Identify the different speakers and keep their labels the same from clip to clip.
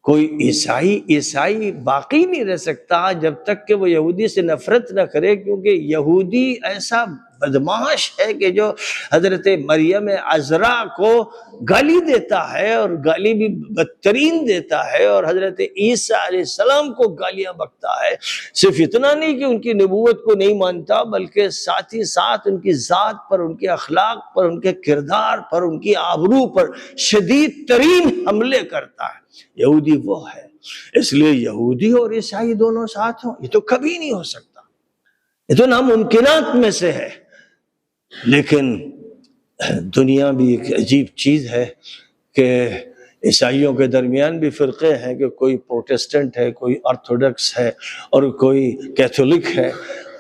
Speaker 1: کوئی عیسائی باقی نہیں رہ سکتا جب تک کہ وہ یہودی سے نفرت نہ کرے، کیونکہ یہودی ایسا بدمعاش ہے کہ جو حضرت مریم عذراء کو گالی دیتا ہے، اور گالی بھی بدترین دیتا ہے، اور حضرت عیسیٰ علیہ السلام کو گالیاں بکتا ہے۔ صرف اتنا نہیں کہ ان کی نبوت کو نہیں مانتا، بلکہ ساتھ ہی ساتھ ان کی ذات پر، ان کے اخلاق پر، ان کے کردار پر، ان کی آبرو پر شدید ترین حملے کرتا ہے۔ یہودی وہ ہے، اس لیے یہودی اور عیسائی دونوں ساتھ ہوں، یہ تو کبھی نہیں ہو سکتا، یہ تو ناممکنات میں سے ہے۔ لیکن دنیا بھی ایک عجیب چیز ہے کہ عیسائیوں کے درمیان بھی فرقے ہیں، کہ کوئی پروٹسٹنٹ ہے، کوئی آرتھوڈکس ہے، اور کوئی کیتھولک ہے،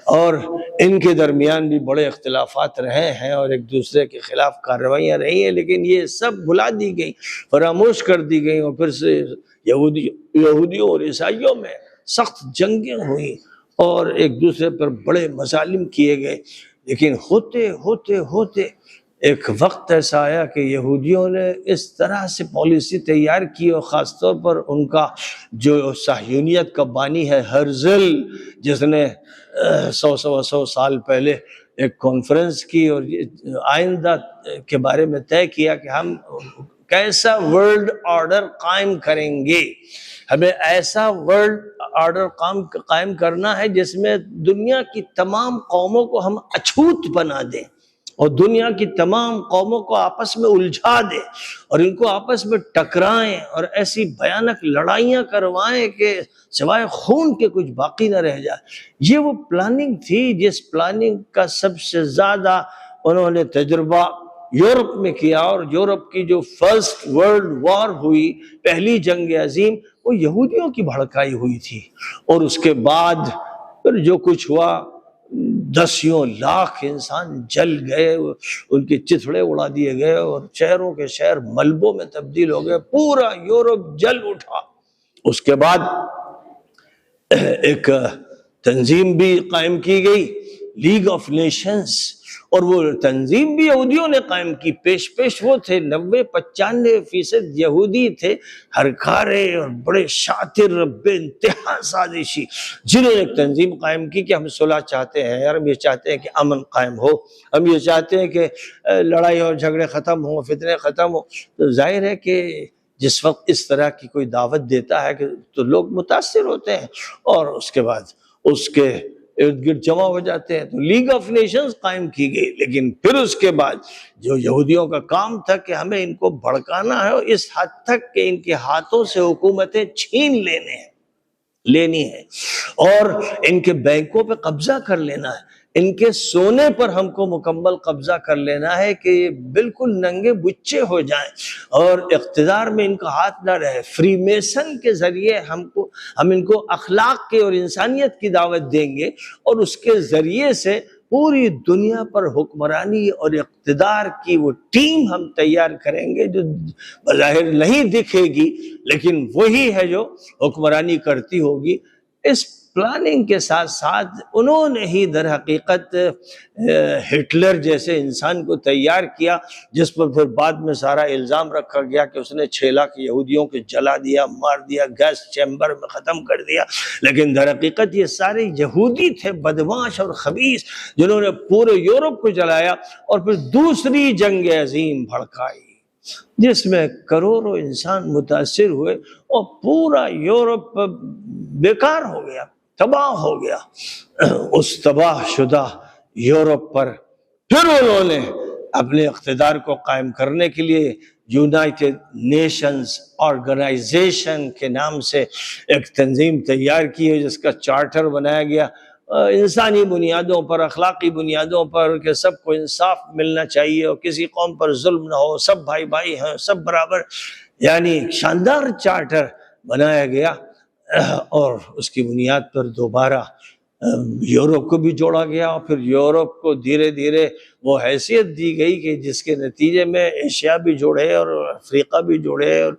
Speaker 1: اور ان کے درمیان بھی بڑے اختلافات رہے ہیں اور ایک دوسرے کے خلاف کارروائیاں رہی ہیں، لیکن یہ سب بھلا دی گئی، فراموش کر دی گئی، اور پھر سے یہودیوں اور عیسائیوں میں سخت جنگیں ہوئیں اور ایک دوسرے پر بڑے مظالم کیے گئے۔ لیکن ہوتے ہوتے ہوتے ایک وقت ایسا آیا کہ یہودیوں نے اس طرح سے پالیسی تیار کی، اور خاص طور پر ان کا جو صہیونیت کا بانی ہے ہرزل، جس نے 100 سال پہلے ایک کانفرنس کی اور آئندہ کے بارے میں طے کیا کہ ہم کیسا ورلڈ آرڈر قائم کریں گے، ہمیں ایسا ورلڈ آرڈر قائم کرنا ہے جس میں دنیا کی تمام قوموں کو ہم اچھوت بنا دیں، اور دنیا کی تمام قوموں کو آپس میں الجھا دیں، اور ان کو آپس میں ٹکرائیں، اور ایسی بھیانک لڑائیاں کروائیں کہ سوائے خون کے کچھ باقی نہ رہ جائے۔ یہ وہ پلاننگ تھی جس پلاننگ کا سب سے زیادہ انہوں نے تجربہ یورپ میں کیا، اور یورپ کی جو فرسٹ ورلڈ وار ہوئی، پہلی جنگ عظیم، وہ یہودیوں کی بھڑکائی ہوئی تھی۔ اور اس کے بعد پھر جو کچھ ہوا، 10 لاکھ انسان جل گئے، ان کے چتھڑے اڑا دیے گئے، اور شہروں کے شہر ملبوں میں تبدیل ہو گئے، پورا یورپ جل اٹھا۔ اس کے بعد ایک تنظیم بھی قائم کی گئی، لیگ آف نیشنز، اور وہ تنظیم بھی یہودیوں نے قائم کی۔ پیش وہ تھے، 90-95% یہودی تھے، ہرکارے اور بڑے شاطر، بے انتہا سازشی، جنہوں نے ایک تنظیم قائم کی کہ ہم صلح چاہتے ہیں، اور ہم یہ چاہتے ہیں کہ امن قائم ہو، ہم یہ چاہتے ہیں کہ لڑائی اور جھگڑے ختم ہوں، فتنے ختم ہوں۔ تو ظاہر ہے کہ جس وقت اس طرح کی کوئی دعوت دیتا ہے کہ تو لوگ متاثر ہوتے ہیں، اور اس کے بعد اس کے ارد گرد جمع ہو جاتے ہیں۔ تو لیگ آف نیشنز قائم کی گئی، لیکن پھر اس کے بعد جو یہودیوں کا کام تھا کہ ہمیں ان کو بھڑکانا ہے، اور اس حد تک کہ ان کے ہاتھوں سے حکومتیں چھین لینی ہے، اور ان کے بینکوں پہ قبضہ کر لینا ہے، ان کے سونے پر ہم کو مکمل قبضہ کر لینا ہے کہ یہ بالکل ننگے بچے ہو جائیں، اور اقتدار میں ان کا ہاتھ نہ رہے۔ فری میسن کے ذریعے ہم ان کو اخلاق کے اور انسانیت کی دعوت دیں گے، اور اس کے ذریعے سے پوری دنیا پر حکمرانی اور اقتدار کی وہ ٹیم ہم تیار کریں گے، جو بظاہر نہیں دکھے گی لیکن وہی ہے جو حکمرانی کرتی ہوگی۔ اس پلاننگ کے ساتھ ساتھ انہوں نے ہی در حقیقت ہٹلر جیسے انسان کو تیار کیا، جس پر پھر بعد میں سارا الزام رکھا گیا کہ اس نے 6 لاکھ یہودیوں کو جلا دیا، مار دیا، گیس چیمبر میں ختم کر دیا۔ لیکن در حقیقت یہ سارے یہودی تھے، بدمعاش اور خبیث، جنہوں نے پورے یورپ کو جلایا، اور پھر دوسری جنگ عظیم بھڑکائی، جس میں کروڑوں انسان متاثر ہوئے، اور پورا یورپ بیکار ہو گیا، تباہ ہو گیا۔ اس تباہ شدہ یورپ پر پھر انہوں نے اپنے اقتدار کو قائم کرنے کے لیے یونائٹڈ نیشنز آرگنائزیشن کے نام سے ایک تنظیم تیار کی ہے، جس کا چارٹر بنایا گیا انسانی بنیادوں پر، اخلاقی بنیادوں پر، کہ سب کو انصاف ملنا چاہیے اور کسی قوم پر ظلم نہ ہو، سب بھائی بھائی ہیں، سب برابر، یعنی شاندار چارٹر بنایا گیا۔ اور اس کی بنیاد پر دوبارہ یورپ کو بھی جوڑا گیا، اور پھر یورپ کو دھیرے دھیرے وہ حیثیت دی گئی کہ جس کے نتیجے میں ایشیا بھی جڑے اور افریقہ بھی جڑے، اور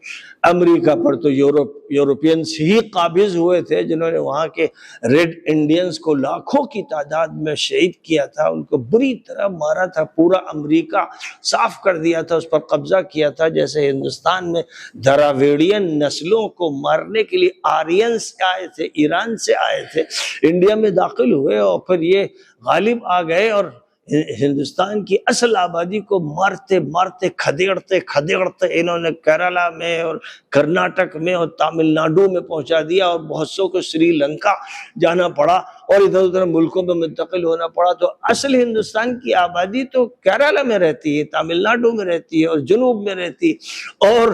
Speaker 1: امریکہ پر تو یورپینس ہی قابض ہوئے تھے جنہوں نے وہاں کے ریڈ انڈینز کو لاکھوں کی تعداد میں شہید کیا تھا، ان کو بری طرح مارا تھا، پورا امریکہ صاف کر دیا تھا، اس پر قبضہ کیا تھا۔ جیسے ہندوستان میں دراویڑین نسلوں کو مارنے کے لیے آرینز سے آئے تھے، ایران سے آئے تھے، انڈیا میں داخل ہوئے اور پھر یہ غالب آ گئے اور ہندوستان کی اصل آبادی کو مارتے مارتے کھدیڑتے انہوں نے کیرالہ میں اور کرناٹک میں اور تامل ناڈو میں پہنچا دیا، اور بہت سو کو سری لنکا جانا پڑا اور ادھر ادھر ملکوں میں منتقل ہونا پڑا۔ تو اصل ہندوستان کی آبادی تو کیرالہ میں رہتی ہے، تامل ناڈو میں رہتی ہے اور جنوب میں رہتی ہے، اور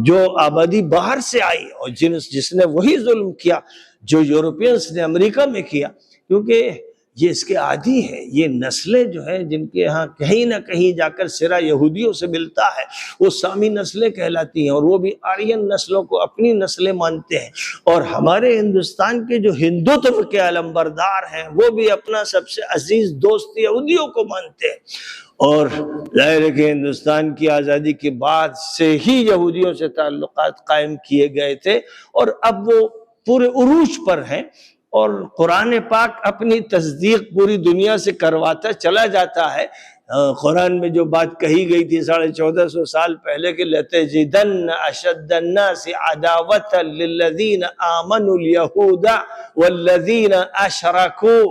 Speaker 1: جو آبادی باہر سے آئی اور جس نے وہی ظلم کیا جو یورپینس نے امریکہ میں کیا، کیونکہ یہ اس کے عادی ہے۔ یہ نسلیں جو ہیں جن کے ہاں کہیں نہ کہیں جا کر سرا یہودیوں سے ملتا ہے، وہ سامی نسلیں کہلاتی ہیں، اور وہ بھی آرین نسلوں کو اپنی نسلیں مانتے ہیں، اور ہمارے ہندوستان کے جو ہندوتو کے علمبردار ہیں وہ بھی اپنا سب سے عزیز دوست یہودیوں کو مانتے ہیں۔ اور ظاہر ہے کہ ہندوستان کی آزادی کے بعد سے ہی یہودیوں سے تعلقات قائم کیے گئے تھے، اور اب وہ پورے عروج پر ہیں، اور قرآن پاک اپنی تصدیق پوری دنیا سے کرواتا چلا جاتا ہے۔ قرآن میں جو بات کہی گئی تھی 1450 سال پہلے کہ لَتَجِدَنَّ أَشَدَّ النَّاسِ عَدَاوَةً لِلَّذِينَ آمَنُوا الْيَهُودَ وَالَّذِينَ أَشْرَكُوا،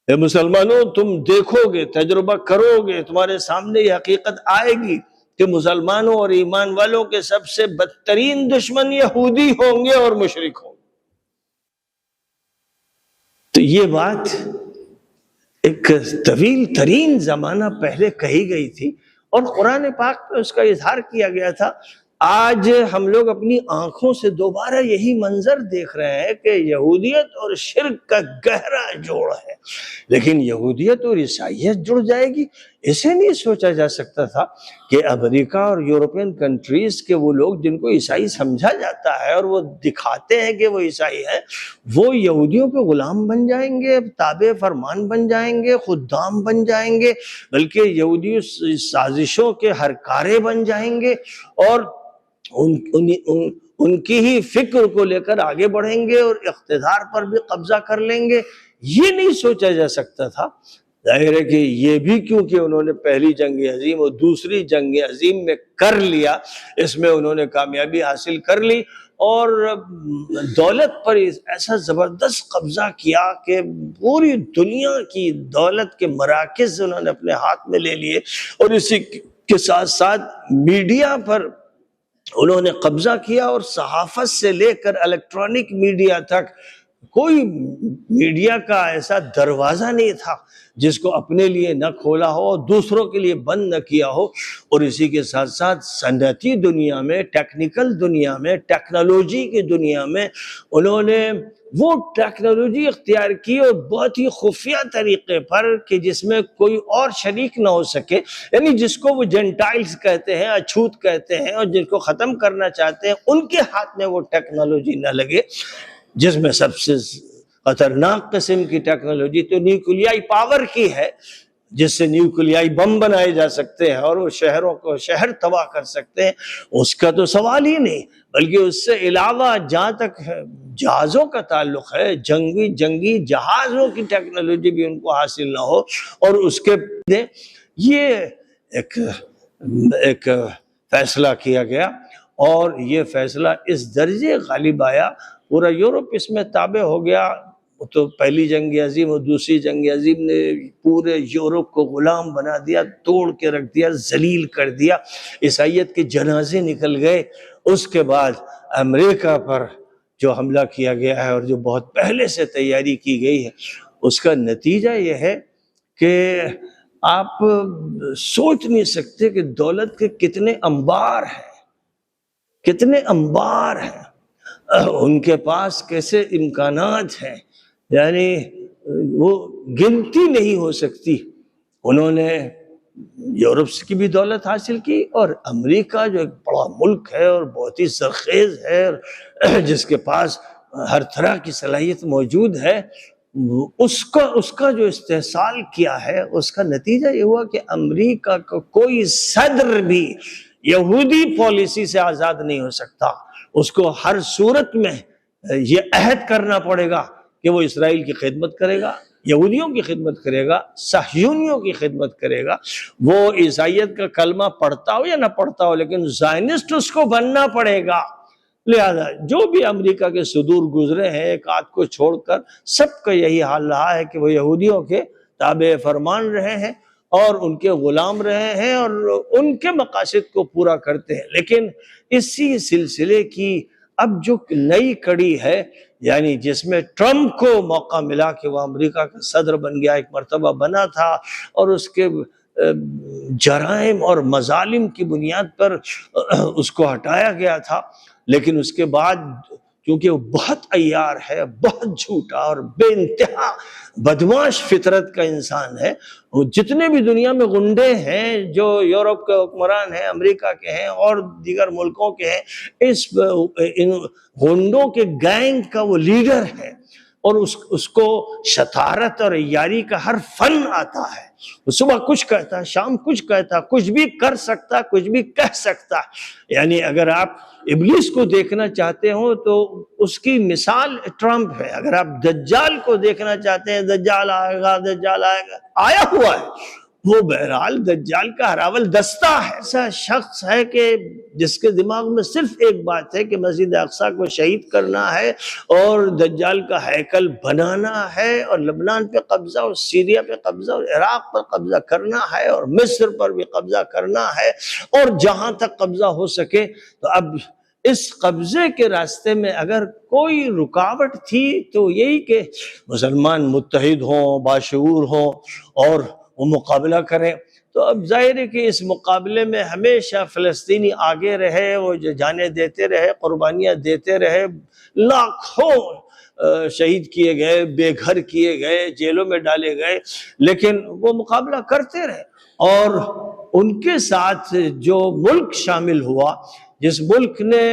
Speaker 1: اے مسلمانوں تم دیکھو گے، تجربہ کرو گے، تمہارے سامنے یہ حقیقت آئے گی کہ مسلمانوں اور ایمان والوں کے سب سے بدترین دشمن یہودی ہوں گے اور مشرک ہوں گے۔ تو یہ بات ایک طویل ترین زمانہ پہلے کہی گئی تھی، اور قرآن پاک میں اس کا اظہار کیا گیا تھا۔ آج ہم لوگ اپنی آنکھوں سے دوبارہ یہی منظر دیکھ رہے ہیں کہ یہودیت اور شرک کا گہرا جوڑ ہے، لیکن یہودیت اور عیسائیت جڑ جائے گی، اسے نہیں سوچا جا سکتا تھا کہ امریکہ اور یورپین کنٹریز کے وہ لوگ جن کو عیسائی سمجھا جاتا ہے اور وہ دکھاتے ہیں کہ وہ عیسائی ہیں، وہ یہودیوں کے غلام بن جائیں گے، تابع فرمان بن جائیں گے، خدام بن جائیں گے، بلکہ یہودی سازشوں کے ہرکارے بن جائیں گے، اور ان کی ہی فکر کو لے کر آگے بڑھیں گے اور اقتدار پر بھی قبضہ کر لیں گے۔ یہ نہیں سوچا جا سکتا تھا۔ ظاہر ہے کہ یہ بھی کیونکہ انہوں نے پہلی جنگ عظیم اور دوسری جنگ عظیم میں کر لیا، اس میں انہوں نے کامیابی حاصل کر لی، اور دولت پر ایسا زبردست قبضہ کیا کہ پوری دنیا کی دولت کے مراکز انہوں نے اپنے ہاتھ میں لے لیے، اور اسی کے ساتھ ساتھ میڈیا پر انہوں نے قبضہ کیا، اور صحافت سے لے کر الیکٹرانک میڈیا تک کوئی میڈیا کا ایسا دروازہ نہیں تھا جس کو اپنے لیے نہ کھولا ہو اور دوسروں کے لیے بند نہ کیا ہو۔ اور اسی کے ساتھ ساتھ صنعتی دنیا میں، ٹیکنیکل دنیا میں، ٹیکنالوجی کی دنیا میں انہوں نے وہ ٹیکنالوجی اختیار کی، اور بہت ہی خفیہ طریقے پر کہ جس میں کوئی اور شریک نہ ہو سکے، یعنی جس کو وہ جینٹائلز کہتے ہیں، اچھوت کہتے ہیں، اور جن کو ختم کرنا چاہتے ہیں، ان کے ہاتھ میں وہ ٹیکنالوجی نہ لگے، جس میں سب سے خطرناک قسم کی ٹیکنالوجی تو نیوکلیائی پاور کی ہے، جس سے نیوکلیائی بم بنائے جا سکتے ہیں اور وہ شہروں کو شہر تباہ کر سکتے ہیں، اس کا تو سوال ہی نہیں۔ بلکہ اس سے علاوہ جہاں تک جہازوں کا تعلق ہے، جنگی جہازوں کی ٹیکنالوجی بھی ان کو حاصل نہ ہو، اور اس کے یہ ایک فیصلہ کیا گیا، اور یہ فیصلہ اس درجے غالب آیا، پورا یورپ اس میں تابع ہو گیا۔ تو پہلی جنگ عظیم اور دوسری جنگ عظیم نے پورے یورپ کو غلام بنا دیا، توڑ کے رکھ دیا، ذلیل کر دیا، عیسائیت کے جنازے نکل گئے۔ اس کے بعد امریکہ پر جو حملہ کیا گیا ہے اور جو بہت پہلے سے تیاری کی گئی ہے، اس کا نتیجہ یہ ہے کہ آپ سوچ نہیں سکتے کہ دولت کے کتنے انبار ہیں، ان کے پاس کیسے امکانات ہیں، یعنی وہ گنتی نہیں ہو سکتی۔ انہوں نے یورپ کی بھی دولت حاصل کی، اور امریکہ جو ایک بڑا ملک ہے اور بہت ہی زرخیز ہے، اور جس کے پاس ہر طرح کی صلاحیت موجود ہے، اس کا جو استحصال کیا ہے، اس کا نتیجہ یہ ہوا کہ امریکہ کا کوئی صدر بھی یہودی پالیسی سے آزاد نہیں ہو سکتا۔ اس کو ہر صورت میں یہ عہد کرنا پڑے گا کہ وہ اسرائیل کی خدمت کرے گا، یہودیوں کی خدمت کرے گا، صہیونیوں کی خدمت کرے گا، وہ عیسائیت کا کلمہ پڑھتا ہو یا نہ پڑھتا ہو، لیکن زائنسٹ اس کو بننا پڑے گا۔ لہذا جو بھی امریکہ کے صدور گزرے ہیں ایک آدھ کو چھوڑ کر، سب کا یہی حال رہا ہے کہ وہ یہودیوں کے تابع فرمان رہے ہیں اور ان کے غلام رہے ہیں اور ان کے مقاصد کو پورا کرتے ہیں۔ لیکن اسی سلسلے کی اب جو نئی کڑی ہے، یعنی جس میں ٹرمپ کو موقع ملا کہ وہ امریکہ کا صدر بن گیا، ایک مرتبہ بنا تھا، اور اس کے جرائم اور مظالم کی بنیاد پر اس کو ہٹایا گیا تھا، لیکن اس کے بعد کیونکہ وہ بہت عیار ہے، بہت جھوٹا اور بے انتہا بدمعاش فطرت کا انسان ہے، وہ جتنے بھی دنیا میں غنڈے ہیں جو یورپ کے حکمران ہیں، امریکہ کے ہیں اور دیگر ملکوں کے ہیں، ان غنڈوں کے گینگ کا وہ لیڈر ہے، اور اس کو شطارت اور عیاری کا ہر فن آتا ہے۔ وہ صبح کچھ کہتا ہے، شام کچھ کہتا ہے، کچھ بھی کر سکتا، کچھ بھی کہہ سکتا۔ یعنی اگر آپ ابلیس کو دیکھنا چاہتے ہو تو اس کی مثال ٹرمپ ہے، اگر آپ دجال کو دیکھنا چاہتے ہیں، دجال آئے گا، دجال آئے گا، آیا ہوا ہے وہ، بہرحال دجال کا ہراول دستہ ہے۔ ایسا شخص ہے کہ جس کے دماغ میں صرف ایک بات ہے کہ مسجد اقصی کو شہید کرنا ہے اور دجال کا ہیکل بنانا ہے، اور لبنان پہ قبضہ اور سیریا پہ قبضہ اور عراق پر قبضہ کرنا ہے اور مصر پر بھی قبضہ کرنا ہے، اور جہاں تک قبضہ ہو سکے۔ تو اب اس قبضے کے راستے میں اگر کوئی رکاوٹ تھی تو یہی کہ مسلمان متحد ہوں، باشعور ہوں اور وہ مقابلہ کریں۔ تو اب ظاہر ہے کہ اس مقابلے میں ہمیشہ فلسطینی آگے رہے، وہ جو جانیں دیتے رہے، قربانیاں دیتے رہے، لاکھوں شہید کیے گئے، بے گھر کیے گئے، جیلوں میں ڈالے گئے، لیکن وہ مقابلہ کرتے رہے۔ اور ان کے ساتھ جو ملک شامل ہوا، جس ملک نے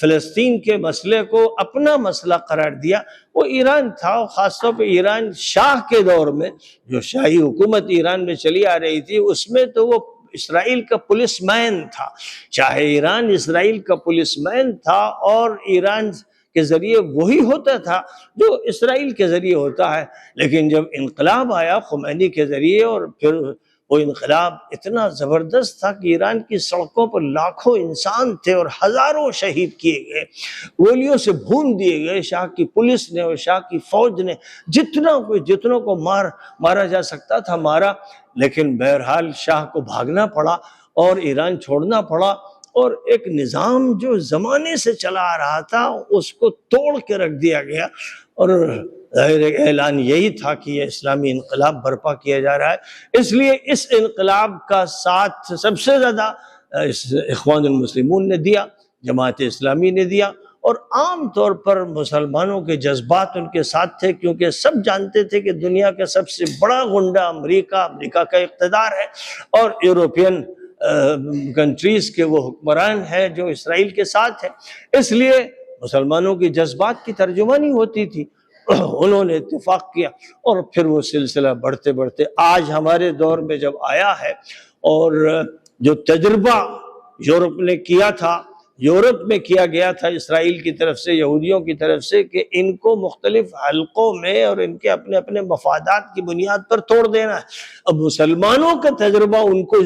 Speaker 1: فلسطین کے مسئلے کو اپنا مسئلہ قرار دیا، وہ ایران تھا، خاص طور پہ ایران شاہ کے دور میں، جو شاہی حکومت ایران میں چلی آ رہی تھی، اس میں تو وہ اسرائیل کا پولیس مین تھا۔ شاہ ایران اسرائیل کا پولیس مین تھا، اور ایران کے ذریعے وہی ہوتا تھا جو اسرائیل کے ذریعے ہوتا ہے۔ لیکن جب انقلاب آیا خمینی کے ذریعے، اور پھر وہ انقلاب اتنا زبردست تھا کہ ایران کی سڑکوں پر لاکھوں انسان تھے اور ہزاروں شہید کیے گئے، گولیوں سے بھون دیے گئے، شاہ کی پولیس نے اور شاہ کی فوج نے جتنوں کو مارا جا سکتا تھا مارا۔ لیکن بہرحال شاہ کو بھاگنا پڑا اور ایران چھوڑنا پڑا، اور ایک نظام جو زمانے سے چلا آ رہا تھا اس کو توڑ کے رکھ دیا گیا، اور ظاہر اعلان یہی تھا کہ یہ اسلامی انقلاب برپا کیا جا رہا ہے۔ اس لیے اس انقلاب کا ساتھ سب سے زیادہ اخوان المسلمون نے دیا، جماعت اسلامی نے دیا، اور عام طور پر مسلمانوں کے جذبات ان کے ساتھ تھے، کیونکہ سب جانتے تھے کہ دنیا کا سب سے بڑا غنڈہ امریکہ کا اقتدار ہے، اور یورپین کنٹریز کے وہ حکمران ہیں جو اسرائیل کے ساتھ ہیں۔ اس لیے مسلمانوں کی جذبات کی ترجمانی ہوتی تھی، انہوں نے اتفاق کیا، اور پھر وہ سلسلہ بڑھتے بڑھتے آج ہمارے دور میں جب آیا ہے، اور جو تجربہ یورپ نے کیا تھا، یورپ میں کیا گیا تھا اسرائیل کی طرف سے، یہودیوں کی طرف سے، کہ ان کو مختلف حلقوں میں اور ان کے اپنے اپنے مفادات کی بنیاد پر توڑ دینا ہے۔ اب مسلمانوں کا تجربہ ان کو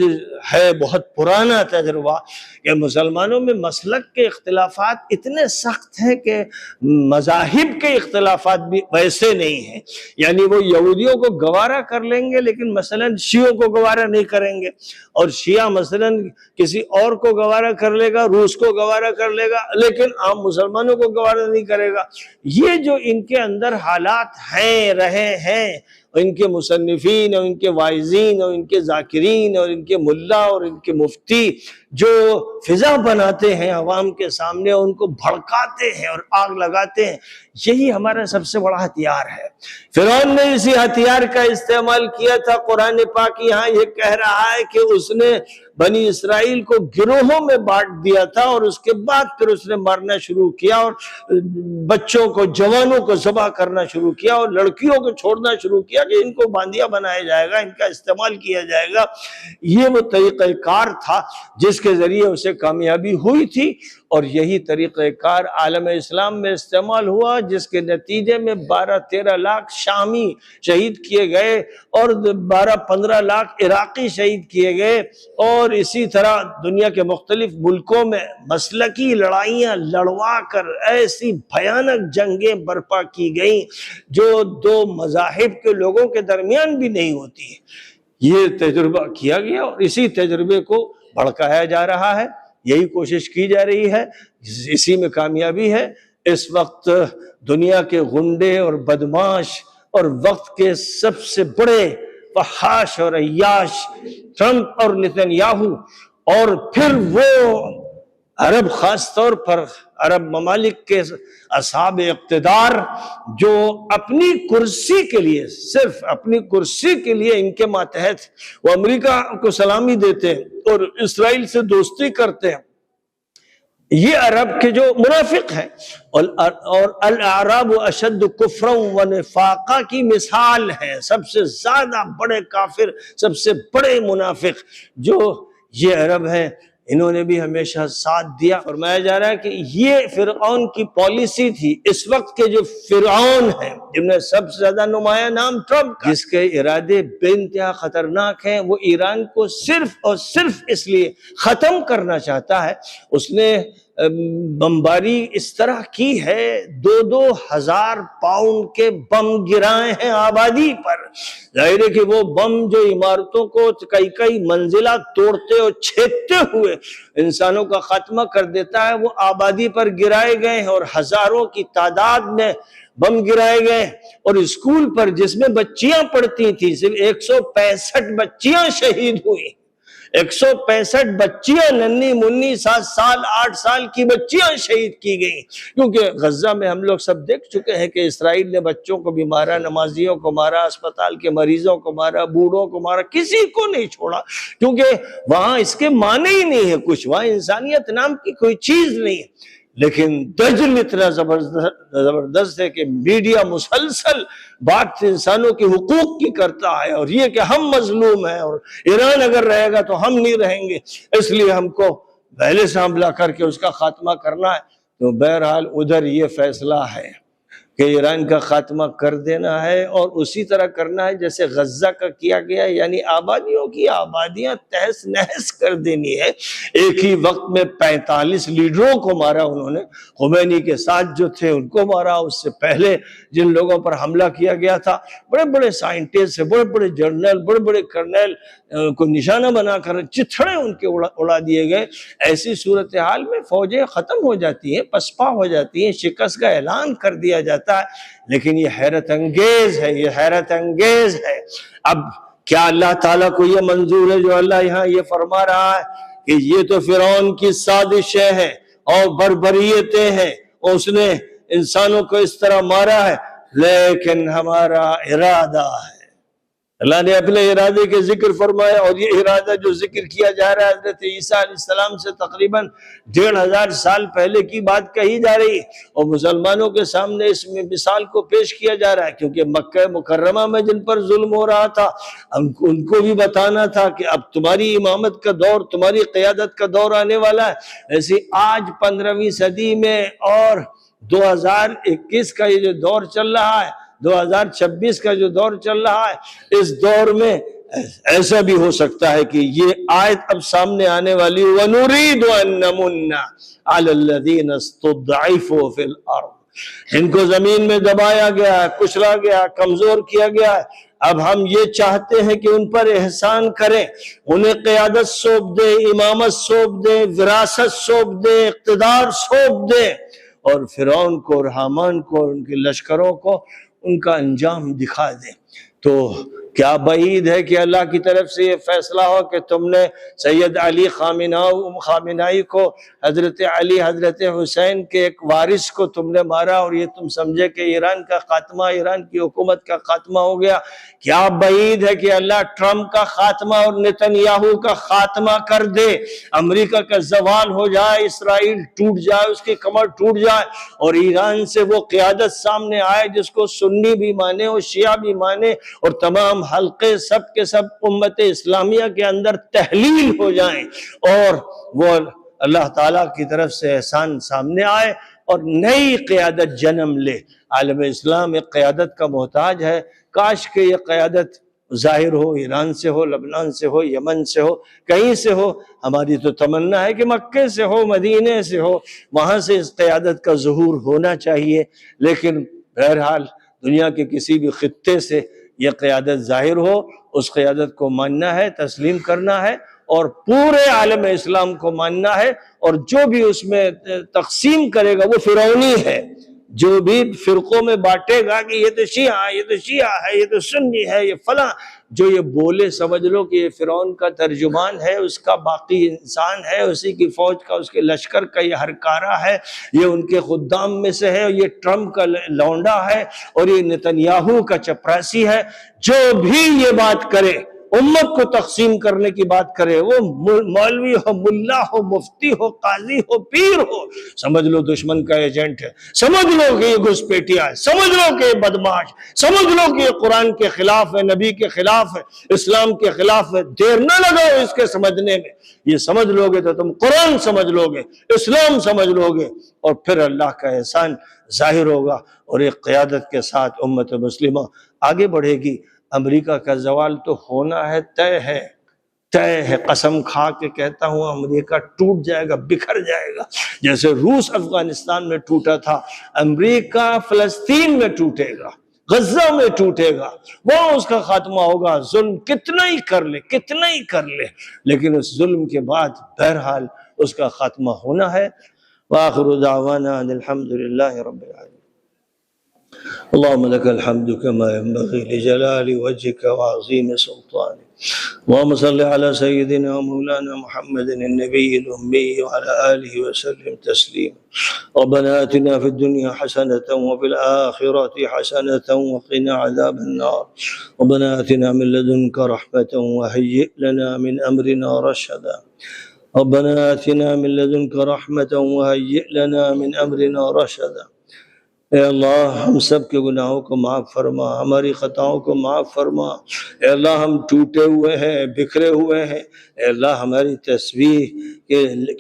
Speaker 1: ہے بہت پرانا تجربہ، کہ مسلمانوں میں مسلک کے اختلافات اتنے سخت ہیں کہ مذاہب کے اختلافات بھی ویسے نہیں ہیں۔ یعنی وہ یہودیوں کو گوارا کر لیں گے لیکن مثلاً شیعوں کو گوارا نہیں کریں گے، اور شیعہ مثلاً کسی اور کو گوارا کر لے گا، روس کو گوارا کر لے گا، لیکن عام مسلمانوں کو گوارا نہیں کرے گا۔ یہ جو ان کے اندر حالات ہیں، رہے ہیں، ان کے مصنفین اور ان کے واعظین اور ان کے ذاکرین اور ان کے ملا اور ان کے مفتی جو فضا بناتے ہیں عوام کے سامنے، ان کو بھڑکاتے ہیں اور آگ لگاتے ہیں، یہی ہمارا سب سے بڑا ہتھیار ہے۔ فرعون نے اسی ہتھیار کا استعمال کیا تھا۔ قرآن پاک یہاں یہ کہہ رہا ہے کہ اس نے بنی اسرائیل کو گروہوں میں بانٹ دیا تھا، اور اس کے بعد پھر اس نے مارنا شروع کیا اور بچوں کو، جوانوں کو ذبح کرنا شروع کیا اور لڑکیوں کو چھوڑنا شروع کیا کہ ان کو باندیا بنایا جائے گا، ان کا استعمال کیا جائے گا۔ یہ وہ طریقہ کار تھا جس کے ذریعے اسے کامیابی ہوئی تھی، اور یہی طریقہ کار عالم اسلام میں استعمال ہوا، جس کے نتیجے میں 12-13 لاکھ شامی شہید کیے گئے اور 12-15 لاکھ عراقی شہید کیے گئے، اور اسی طرح دنیا کے مختلف ملکوں میں مسلکی لڑائیاں لڑوا کر ایسی بھیانک جنگیں برپا کی گئیں جو دو مذاہب کے لوگوں کے درمیان بھی نہیں ہوتی ہیں۔ یہ تجربہ کیا گیا اور اسی تجربے کو بھڑکایا جا رہا ہے، یہی کوشش کی جا رہی ہے، اسی میں کامیابی ہے۔ اس وقت دنیا کے غنڈے اور بدماش اور وقت کے سب سے بڑے فحاش اور عیاش ٹرمپ اور نتنیاہو، اور پھر وہ عرب، خاص طور پر عرب ممالک کے اصحاب اقتدار جو اپنی کرسی کے لیے، صرف اپنی کرسی کے لیے ان کے ماتحت وہ امریکہ کو سلامی دیتے ہیں اور اسرائیل سے دوستی کرتے ہیں، یہ عرب کے جو منافق ہیں، اور الاعراب اشد کفرا و نفاقا کی مثال ہے، سب سے زیادہ بڑے کافر، سب سے بڑے منافق جو یہ عرب ہیں، انہوں نے بھی ہمیشہ ساتھ دیا۔ فرمایا جا رہا ہے کہ یہ فرعون کی پالیسی تھی۔ اس وقت کے جو فرعون ہیں، جن میں سب سے زیادہ نمایاں نام ٹرمپ کا، جس کے ارادے بے انتہا خطرناک ہیں، وہ ایران کو صرف اور صرف اس لیے ختم کرنا چاہتا ہے۔ اس نے بمباری اس طرح کی ہے، 2-2 ہزار پاؤنڈ کے بم گرائے ہیں آبادی پر۔ ظاہر ہے کہ وہ بم جو عمارتوں کو کئی منزلہ توڑتے اور چھیدتے ہوئے انسانوں کا خاتمہ کر دیتا ہے، وہ آبادی پر گرائے گئے ہیں، اور ہزاروں کی تعداد میں بم گرائے گئے، اور اسکول پر جس میں بچیاں پڑھتی تھیں صرف 165 بچیاں شہید ہوئی۔ 165 بچیاں، ننھی منی 7 سال 8 سال کی بچیاں شہید کی گئیں، کیونکہ غزہ میں ہم لوگ سب دیکھ چکے ہیں کہ اسرائیل نے بچوں کو بھی مارا، نمازیوں کو مارا، اسپتال کے مریضوں کو مارا، بوڑھوں کو مارا، کسی کو نہیں چھوڑا، کیونکہ وہاں اس کے معنی ہی نہیں ہے کچھ، وہاں انسانیت نام کی کوئی چیز نہیں ہے۔ لیکن دجل اتنا زبردست ہے کہ میڈیا مسلسل بات انسانوں کے حقوق کی کرتا ہے، اور یہ کہ ہم مظلوم ہیں اور ایران اگر رہے گا تو ہم نہیں رہیں گے، اس لیے ہم کو پہلے سے حملہ کر کے اس کا خاتمہ کرنا ہے۔ تو بہرحال ادھر یہ فیصلہ ہے کہ ایران کا خاتمہ کر دینا ہے، اور اسی طرح کرنا ہے جیسے غزہ کا کیا گیا، یعنی آبادیوں کی آبادیاں تہس نہس کر دینی ہے۔ ایک ہی وقت میں 45 لیڈروں کو مارا انہوں نے، خمینی کے ساتھ جو تھے ان کو مارا، اس سے پہلے جن لوگوں پر حملہ کیا گیا تھا، بڑے بڑے سائنٹسٹ، بڑے بڑے جنرل، بڑے بڑے کرنل کو نشانہ بنا کر چتھڑے ان کے اڑا دیے گئے۔ ایسی صورتحال میں فوجیں ختم ہو جاتی ہیں، پسپا ہو جاتی ہیں، شکست کا اعلان کر دیا جاتا ہے، لیکن یہ حیرت انگیز ہے، یہ حیرت انگیز ہے۔ اب کیا اللہ تعالیٰ کو یہ منظور ہے جو اللہ یہاں یہ فرما رہا ہے کہ یہ تو فرعون کی سازشیں ہیں اور بربریتیں ہیں، اور اس نے انسانوں کو اس طرح مارا ہے، لیکن ہمارا ارادہ ہے۔ اللہ نے اپنے ارادے کے ذکر فرمایا، اور یہ ارادہ جو ذکر کیا جا رہا ہے حضرت عیسیٰ علیہ السلام سے تقریباً 1500 سال پہلے کی بات کہی جا رہی، اور مسلمانوں کے سامنے اس میں مثال کو پیش کیا جا رہا ہے، کیونکہ مکہ مکرمہ میں جن پر ظلم ہو رہا تھا ان کو بھی بتانا تھا کہ اب تمہاری امامت کا دور، تمہاری قیادت کا دور آنے والا ہے۔ ایسے آج 15ویں صدی میں اور 2021 کا یہ جو دور چل رہا ہے، 2026 کا جو دور چل رہا ہے، اس دور میں ایسا بھی ہو سکتا ہے کہ یہ آیت اب سامنے آنے والی، وَنُرِيدُ أَن نَّمُنَّ عَلَى الَّذِينَ اسْتُضْعِفُوا فِي الْأَرْضِ، جن کو زمین میں دبایا گیا ہے، کچلا گیا، کمزور کیا گیا ہے، اب ہم یہ چاہتے ہیں کہ ان پر احسان کریں، انہیں قیادت سونپ دیں، امامت سونپ دیں، وراثت سونپ دیں، اقتدار سونپ دیں، اور فرعون کو اور حامان کو اور ان کے لشکروں کو ان کا انجام دکھا دیں۔ تو کیا بعید ہے کہ اللہ کی طرف سے یہ فیصلہ ہو کہ تم نے سید علی خامنائی کو، حضرت علی حضرت حسین کے ایک وارث کو تم نے مارا، اور یہ تم سمجھے کہ ایران کا خاتمہ، ایران کی حکومت کا خاتمہ ہو گیا۔ کیا بعید ہے کہ اللہ ٹرمپ کا خاتمہ اور نتنیاہو کا خاتمہ کر دے، امریکہ کا زوال ہو جائے، اسرائیل ٹوٹ جائے، اس کی کمر ٹوٹ جائے، اور ایران سے وہ قیادت سامنے آئے جس کو سنی بھی مانے اور شیعہ بھی مانے، اور تمام حلقے سب کے سب امت اسلامیہ کے اندر تحلیل ہو جائیں، اور وہ اللہ تعالیٰ کی طرف سے احسان سامنے آئے اور نئی قیادت جنم لے۔ عالم اسلام ایک قیادت کا محتاج ہے، کاش کہ یہ قیادت ظاہر ہو، ایران سے ہو، لبنان سے ہو، یمن سے ہو، کہیں سے ہو۔ ہماری تو تمنا ہے کہ مکے سے ہو، مدینے سے ہو، وہاں سے اس قیادت کا ظہور ہونا چاہیے، لیکن بہرحال دنیا کے کسی بھی خطے سے یہ قیادت ظاہر ہو، اس قیادت کو ماننا ہے، تسلیم کرنا ہے، اور پورے عالم اسلام کو ماننا ہے، اور جو بھی اس میں تقسیم کرے گا وہ فرعونی ہے۔ جو بھی فرقوں میں بانٹے گا کہ یہ تو شیعہ ہے، یہ تو شیعہ ہے، یہ تو سنی ہے، یہ فلاں، جو یہ بولے سمجھ لو کہ یہ فرعون کا ترجمان ہے، اس کا باقی انسان ہے، اسی کی فوج کا، اس کے لشکر کا یہ ہرکارہ ہے، یہ ان کے خدام میں سے ہے، یہ ٹرمپ کا لونڈا ہے، اور یہ نتنیاہو کا چپراسی ہے۔ جو بھی یہ بات کرے، امت کو تقسیم کرنے کی بات کرے، وہ مولوی ہو، ملا ہو، مفتی ہو، قاضی ہو، پیر ہو، سمجھ لو دشمن کا ایجنٹ ہے، سمجھ لو کہ یہ گھسپیٹیا ہے، سمجھ لو کہ یہ بدماش، سمجھ لو کہ یہ قرآن کے خلاف ہے، نبی کے خلاف ہے، اسلام کے خلاف ہے۔ دیر نہ لگاؤ اس کے سمجھنے میں، یہ سمجھ لو گے تو تم قرآن سمجھ لو گے، اسلام سمجھ لو گے، اور پھر اللہ کا احسان ظاہر ہوگا، اور ایک قیادت کے ساتھ امت مسلمہ آگے بڑھے گی۔ امریکہ کا زوال تو ہونا ہے، طے ہے، قسم کھا کے کہتا ہوں امریکہ ٹوٹ جائے گا، بکھر جائے گا، جیسے روس افغانستان میں ٹوٹا تھا، امریکہ فلسطین میں ٹوٹے گا، غزہ میں ٹوٹے گا، وہاں اس کا خاتمہ ہوگا۔ ظلم کتنا ہی کر لے، لیکن اس ظلم کے بعد بہرحال اس کا خاتمہ ہونا ہے۔ وآخر دعوانا ان الحمد للہ رب العالمین۔ اللهم لك الحمد كما ينبغي لجلال وجهك وعظيم سلطانك، اللهم صل على سيدنا ومولانا محمد النبي الأمي وعلى آله وسلم تسليما۔ ربنا آتنا في الدنيا حسنة وفي الآخرة حسنة وقنا عذاب النار، ربنا آتنا من لدنك رحمة وهيئ لنا من أمرنا رشدا، ربنا آتنا من لدنك رحمة وهيئ لنا من أمرنا رشدا۔ اے اللہ ہم سب کے گناہوں کو معاف فرما، ہماری خطاؤں کو معاف فرما۔ اے اللہ ہم ٹوٹے ہوئے ہیں، بکھرے ہوئے ہیں، اے اللہ ہماری تصویر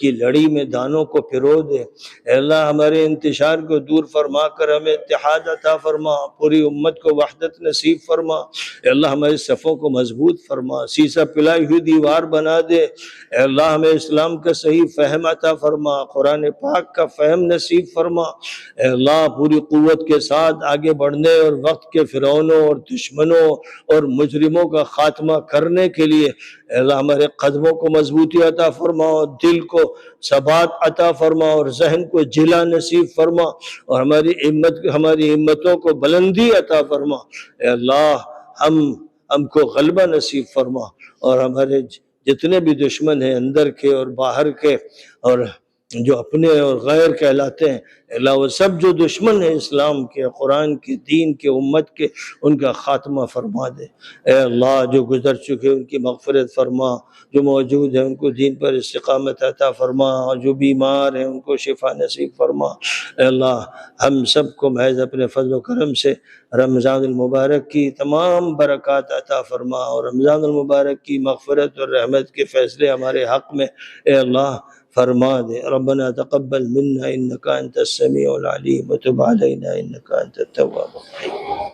Speaker 1: کی لڑی میں دانوں کو پرو دے۔ اے اللہ ہمارے انتشار کو دور فرما کر ہمیں اتحاد عطا فرما، پوری امت کو وحدت نصیب فرما۔ اے اللہ ہمارے صفوں کو مضبوط فرما، سیسا پلائی ہوئی دیوار بنا دے۔ اے اللہ ہمیں اسلام کا صحیح فہم عطا فرما، قرآن پاک کا فہم نصیب فرما۔ اے اللہ پوری قوت کے ساتھ آگے بڑھنے اور وقت کے فرعونوں اور دشمنوں اور مجرموں کا خاتمہ کرنے کے لیے اے اللہ ہمارے قدموں کو مضبوطی عطا فرما، اور دل کو ثبات عطا فرما، اور ذہن کو جلا نصیب فرما، اور ہماری ہمتوں کو بلندی عطا فرما۔ اے اللہ ہم کو غلبہ نصیب فرما، اور ہمارے جتنے بھی دشمن ہیں اندر کے اور باہر کے، اور جو اپنے اور غیر کہلاتے ہیں، اللہ وہ سب جو دشمن ہیں اسلام کے، قرآن کے، دین کے، امت کے، ان کا خاتمہ فرما دے۔ اے اللہ جو گزر چکے ان کی مغفرت فرما، جو موجود ہیں ان کو دین پر استقامت عطا فرما، اور جو بیمار ہیں ان کو شفا نصیب فرما۔ اے اللہ ہم سب کو محض اپنے فضل و کرم سے رمضان المبارک کی تمام برکات عطا فرما، اور رمضان المبارک کی مغفرت اور رحمت کے فیصلے ہمارے حق میں اے اللہ فرما دے۔ ربنا تقبل منا انك انت السميع العليم وتب علينا انك انت التواب الرحيم۔